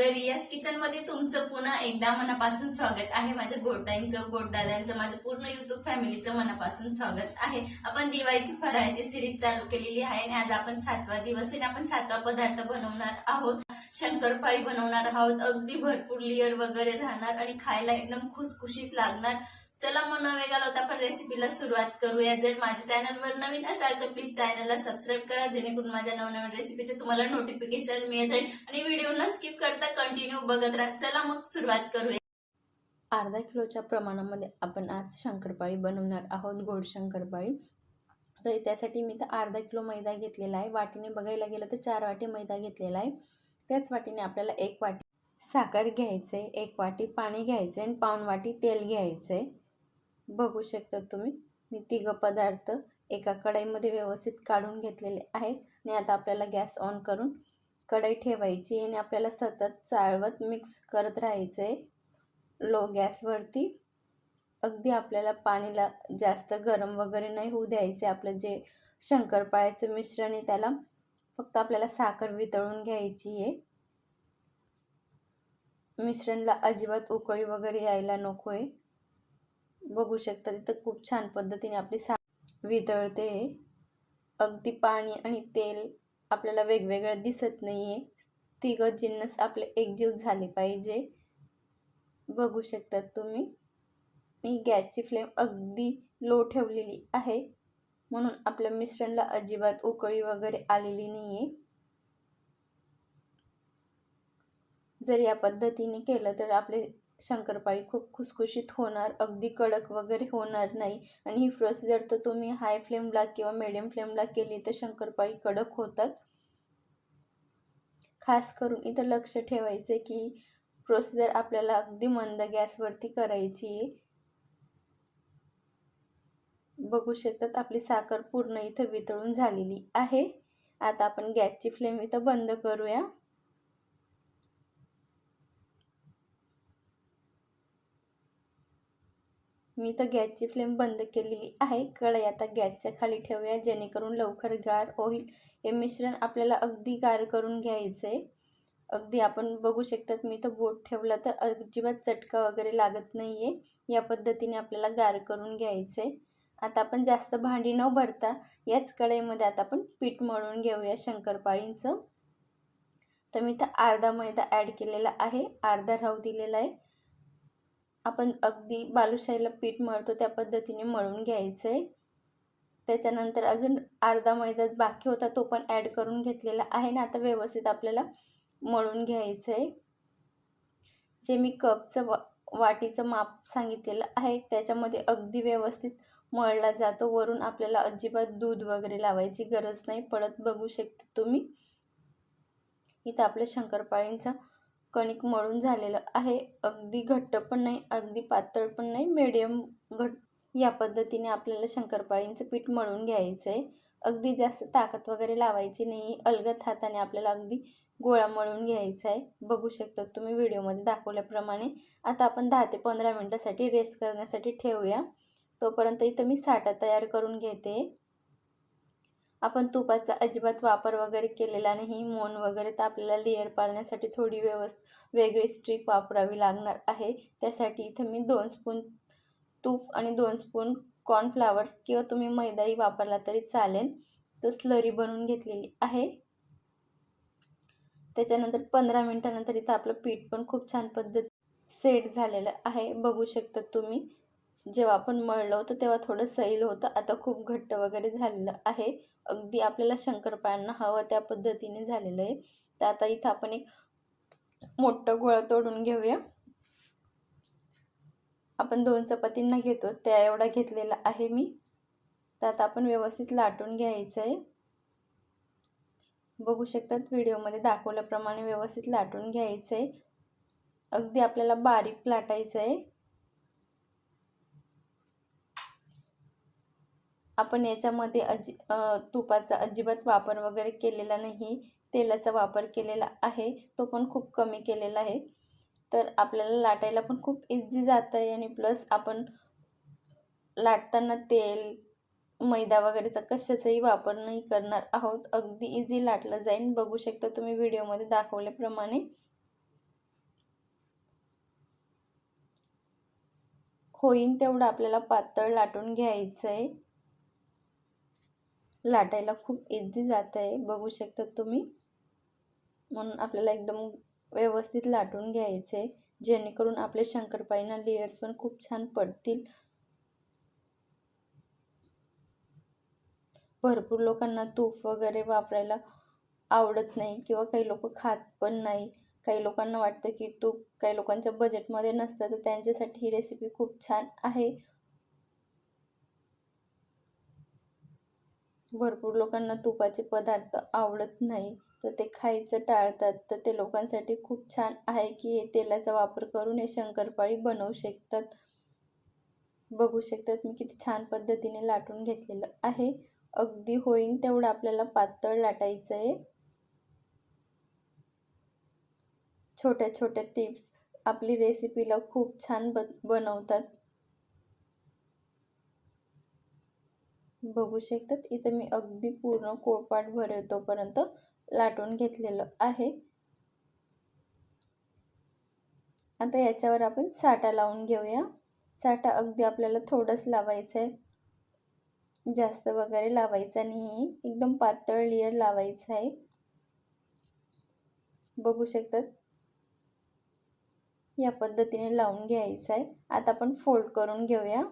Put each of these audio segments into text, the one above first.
तर रियाज किचन मध्ये तुमचं पुन्हा एकदा मनापासून स्वागत आहे। माझ्या गोडताईंचं, गोडदादांचं, माझं पूर्ण युट्यूब फॅमिलीचं मनापासून स्वागत आहे। आपण दिवाळीची फराळाची सिरीज चालू केलेली आहे आणि आज आपण 7वा दिवस आहे। आपण 7वा पदार्थ बनवणार आहोत, शंकरपाळी बनवणार आहोत। अगदी भरपूर लेयर वगैरे राहणार आणि खायला एकदम खुसखुशीत लागणार। चला मग न वेळ घालवता आपण रेसिपीला सुरुवात करूया। जर माझ्या चॅनलवर नवीन असाल तर प्लीज चॅनलला सबस्क्राईब करा, जेणेकरून माझ्या नवनवीन रेसिपीचे तुम्हाला नोटिफिकेशन मिळत राहील आणि व्हिडिओला स्किप करता कंटिन्यू बघत राहा। चला मग सुरुवात करूया। अर्धा किलोच्या प्रमाणामध्ये आपण आज शंकरपाळी बनवणार आहोत, गोड शंकरपाळी। तर त्यासाठी मी तर अर्धा किलो मैदा घेतलेला आहे। वाटीने बघायला गेलं तर 4 वाटी मैदा घेतलेला आहे। त्याच वाटीने आपल्याला 1 वाटी साखर घ्यायचे, 1 वाटी पाणी घ्यायचे आणि पाऊण वाटी तेल घ्यायचे। बघू शकता तुम्ही मी तिघ पदार्थ एका कढईमध्ये व्यवस्थित काढून घेतलेले आहेत आणि आता आपल्याला गॅस ऑन करून कढई ठेवायची आणि आपल्याला सतत चाळवत मिक्स करत राहायचे लो गॅसवरती। अगदी आपल्याला पाणीला जास्त गरम वगैरे नाही होऊ द्यायचे। आपलं जे शंकरपाळ्याचं मिश्रण आहे त्याला फक्त आपल्याला साखर वितळून घ्यायची आहे। मिश्रणला अजिबात उकळी वगैरे यायला नको आहे। बघू शकता तिथं खूप छान पद्धतीने आपली साखर वितळते। अगदी पाणी आणि तेल आपल्याला वेगवेगळं दिसत नाही आहे। तिघ जिन्नस आपले एकजीव झाले पाहिजे। बघू शकता तुम्ही मी गॅसची फ्लेम अगदी लो ठेवलेली आहे, म्हणून आपल्या मिश्रणला अजिबात उकळी वगैरे आलेली नाही आहे। जर या पद्धतीने केलं तर आपले शंकरपाळी खूप खुसखुशीत होणार, अगदी कडक वगैरे होणार नाही। आणि ही प्रोसिजर तर तुम्ही हाय फ्लेमला किंवा मिडियम फ्लेमला केली तर शंकरपाळी कडक होतात। खास करून इथं लक्ष ठेवायचं की प्रोसिजर आपल्याला अगदी मंद गॅसवरती करायची आहे। बघू शकतात आपली साखर पूर्ण इथं वितळून झालेली आहे। आता आपण गॅसची फ्लेम इथं बंद करूया। मी तर गॅसची फ्लेम बंद केलेली आहे। कढई आता गॅसच्या खाली ठेवूया, जेणेकरून लवकर गार होईल। हे मिश्रण आपल्याला अगदी गार करून घ्यायचे। अगदी आपण बघू शकतात मी तर बोट ठेवला तर अजिबात चटका वगैरे लागत नाहीये। या पद्धतीने आपल्याला गार करून घ्यायचे। आता आपण जास्त भांडी न भरता याच कढईमध्ये आता आपण पीठ मळून घेऊया शंकरपाळींचं। तर मी तर अर्धा मैदा ॲड केलेला आहे, अर्धा राहू दिलेला आहे। आपण अगदी बालुशाहीला पीठ मळतो त्या पद्धतीने मळून घ्यायचं आहे। त्याच्यानंतर अजून अर्धा मैदा बाकी होता तो पण ॲड करून घेतलेला आहे ना। आता व्यवस्थित आपल्याला मळून घ्यायचं आहे। जे मी कपचं वाटीचं माप सांगितलेलं आहे त्याच्यामध्ये अगदी व्यवस्थित मळला जातो। वरून आपल्याला अजिबात दूध वगैरे लावायची गरज नाही पडत। बघू शकता तुम्ही इथं आपल्या शंकरपाळींचा कणिक मळून झालेलं आहे। अगदी घट्ट पण नाही, अगदी पातळ पण नाही, मीडियम घट्ट या पद्धतीने आपल्याला शंकरपाळींचं पीठ मळून घ्यायचं आहे। अगदी जास्त ताकद वगैरे लावायची नाही, अलगद हाताने आपल्याला अगदी गोळा मळून घ्यायचा आहे। बघू शकता तुम्ही व्हिडिओमध्ये दाखवल्याप्रमाणे। आता आपण 10 ते 15 मिनिटासाठी रेस्ट करण्यासाठी ठेवूया। तोपर्यंत इथं मी साठा तयार करून घेते। आपण तुपाचा अजिबात वापर वगैरे केलेला नाही, मोन वगैरे, तर आपल्याला लेयर पाडण्यासाठी थोडी वेगळी स्ट्रिक वापरावी लागणार आहे। त्यासाठी इथं मी 2 स्पून तूप आणि 2 स्पून कॉर्नफ्लॉवर किंवा तुम्ही मैदाही वापरला तरी चालेल, तर स्लरी बनवून घेतलेली आहे। त्याच्यानंतर 15 मिनिटानंतर इथं आपलं पीठ पण खूप छान पद्धतीने सेट झालेलं आहे। बघू शकता तुम्ही जेव्हा आपण मळलं होतं तेव्हा थोडं सैल होतं, आता खूप घट्ट वगैरे झालेलं आहे। अगदी आपल्याला शंकरपाळ्यांना हवं त्या पद्धतीने झालेलं आहे। तर आता इथं आपण एक मोठं गोळा तोडून घेऊया। आपण 2 चपातींना घेतो त्या एवढा घेतलेला आहे मी। तर आता आपण व्यवस्थित लाटून घ्यायचं आहे। बघू शकतात व्हिडिओमध्ये दाखवल्याप्रमाणे व्यवस्थित लाटून घ्यायचं आहे। अगदी आपल्याला बारीक लाटायचं आहे। आपण याच्यामध्ये तुपाचा अजिबात वापर वगैरे केलेला नाही, तेलाचा वापर केलेला आहे, तो पण खूप कमी केलेला आहे। तर आपल्याला लाटायला पण खूप इझी जातं आहे आणि प्लस आपण लाटताना तेल, मैदा वगैरेचा कशाचाही वापर नाही करणार आहोत। अगदी इझी लाटलं जाईल। बघू शकता तुम्ही व्हिडिओमध्ये दाखवल्याप्रमाणे। होईन तेवढं आपल्याला पातळ लाटून घ्यायचं आहे. लाटायला खूप इझी जातं आहे, बघू शकता तुम्ही. म्हणून आपल्याला एकदम व्यवस्थित लाटून घ्यायचं आहे, जेणेकरून आपले शंकरपाळीना लेयर्स पण खूप छान पडतील. भरपूर लोकांना तूप वगैरे वापरायला आवडत नाही किंवा काही लोक खात पण नाही. काही लोकांना वाटतं की तूप काही लोकांच्या बजेटमध्ये नसतं, तर त्यांच्यासाठी ही रेसिपी खूप छान आहे. भरपूर लोकांना तुपाचे पदार्थ आवडत नाही, तर ते खायचं टाळतात. तर ते लोकांसाठी खूप छान आहे की हे तेलाचा वापर करून हे शंकरपाळी बनवू शकतात. बघू शकतात मी किती छान पद्धतीने लाटून घेतलेलं आहे. अगदी होईन तेवढं आपल्याला पातळ लाटायचं आहे. छोट्या छोट्या टिप्स आपली रेसिपीला खूप छान बनवतात. बघू शकतात इथं मी अगदी पूर्ण पोळपाट भरेतोपर्यंत लाटून घेतलेलं आहे. आता याच्यावर आपण साठा लावून घेऊया. साठा अगदी आपल्याला थोडंच लावायचं आहे, जास्त वगैरे लावायचा नाही, एकदम पातळ लेयर लावायचं आहे. बघू शकतात या पद्धतीने लावून घ्यायचं आहे. आता आपण फोल्ड करून घेऊया.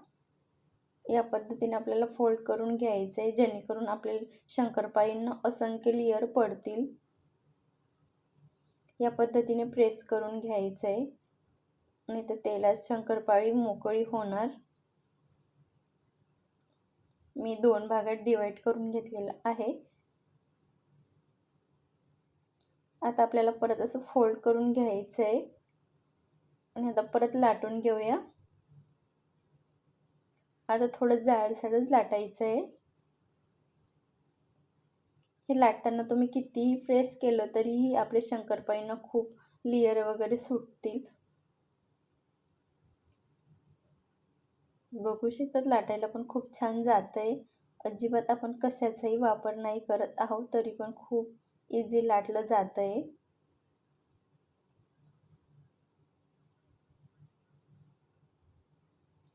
या पद्धतीने आपल्याला फोल्ड करून घ्यायचं आहे, जेणेकरून आपले शंकरपाळींना असंख्य लेयर पडतील. या पद्धतीने प्रेस करून घ्यायचं आहे, नाही तर तेलात शंकरपाळी मोकळी होणार. मी 2 भागात डिवाइड करून घेतलेलं आहे. आता आपल्याला परत असं फोल्ड करून घ्यायचं आहे आणि आता परत लाटून घेऊया. आता थोडं जाडसरच लाटायचं आहे. हे लाटताना तुम्ही कितीही प्रेस केलं तरीही आपले शंकरपाळींना खूप लेयर वगैरे सुटतील. बघू शकतात लाटायला पण खूप छान जात आहे. अजिबात आपण कशाचाही वापर नाही करत आहोत, तरी पण खूप इझी लाटलं जात आहे.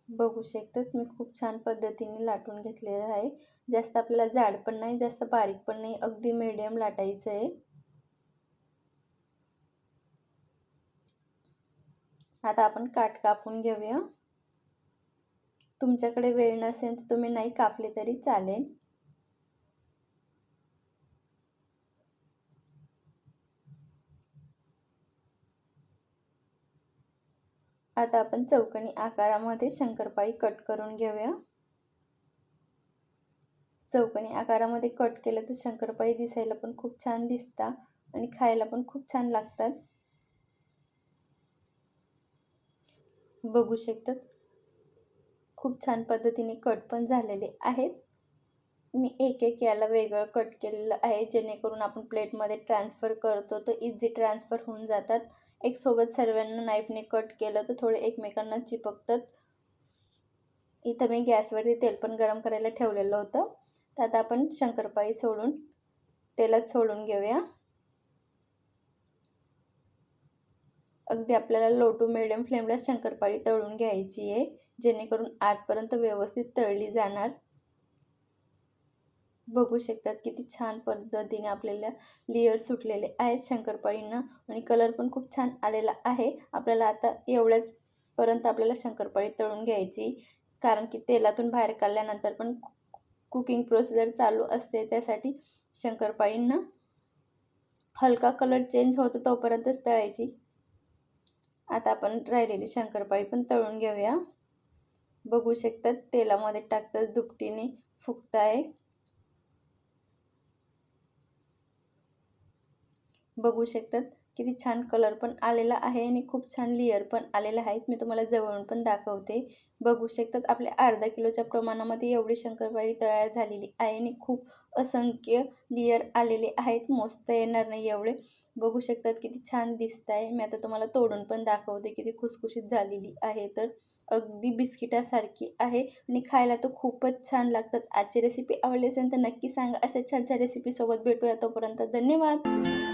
बघू शकतात मी खूप छान पद्धतीने लाटून घेतलेलं आहे. जास्त आपल्याला जाड पण नाही, जास्त बारीक पण नाही, अगदी मीडियम लाटायचं आहे. आता आपण काठ कापून घेऊया. तुमच्याकडे वेळ नसेल तर तुम्ही नाही कापले तरी चालेल. आता आपण चौकोनी आकारामध्ये शंकरपाळी कट करून घेऊया. चौकोनी आकारामध्ये कट केलं तर शंकरपाळी दिसायला पण खूप छान दिसतात आणि खायला पण खूप छान लागतात. बघू शकतात खूप छान पद्धतीने कट पण झालेले आहेत. मी एक एक याला वेगळं कट केलेलं आहे, जेणेकरून आपण प्लेटमध्ये ट्रान्सफर करतो तर इझी ट्रान्सफर होऊन जातात. एक सोबत सर्वांना नाईफने कट केलं तर थोडे एकमेकांना चिपकतात. इथं मी गॅसवरती तेल पण गरम करायला ठेवलेलं होतं. तर आता आपण शंकरपाळी सोडून तेलात सोडून घेऊया. अगदी आपल्याला लो टू मिडियम फ्लेमला शंकरपाळी तळून घ्यायची आहे, जेणेकरून आतपर्यंत व्यवस्थित तळली जाणार. बघू शकतात किती छान पद्धतीने आपल्याला लेयर सुटलेले आहेत शंकरपाळींना आणि कलर पण खूप छान आलेला आहे. आपल्याला आता एवढ्याचपर्यंत आपल्याला शंकरपाळी तळून घ्यायची, कारण की तेलातून बाहेर काढल्यानंतर पण कुकिंग प्रोसिजर चालू असते, त्यासाठी शंकरपाळींना हलका कलर चेंज होतो तोपर्यंतच तळायची. आता आपण राहिलेली शंकरपाळी पण तळून घेऊया. बघू शकतात तेलामध्ये टाकताच दुपटीने फुगताय. बघू शकतात किती छान कलर पण आलेला आहे आणि खूप छान लेयर पण आलेले आहेत. मी तुम्हाला जवळून पण दाखवते. बघू शकतात आपल्या अर्धा किलोच्या प्रमाणामध्ये एवढी शंकरपाळी तयार झालेली आहे आणि खूप असंख्य लेयर आलेले आहेत. मोजता येणार नाही एवढे. बघू शकतात किती छान दिसत आहे. मी आता तुम्हाला तोडून पण दाखवते किती खुसखुशीत झालेली आहे. तर अगदी बिस्किटासारखी आहे आणि खायला तर खूपच छान लागतात. आजची रेसिपी आवडली असेल तर नक्की सांगा. अशा छानशा रेसिपीसोबत भेटूया. तोपर्यंत धन्यवाद.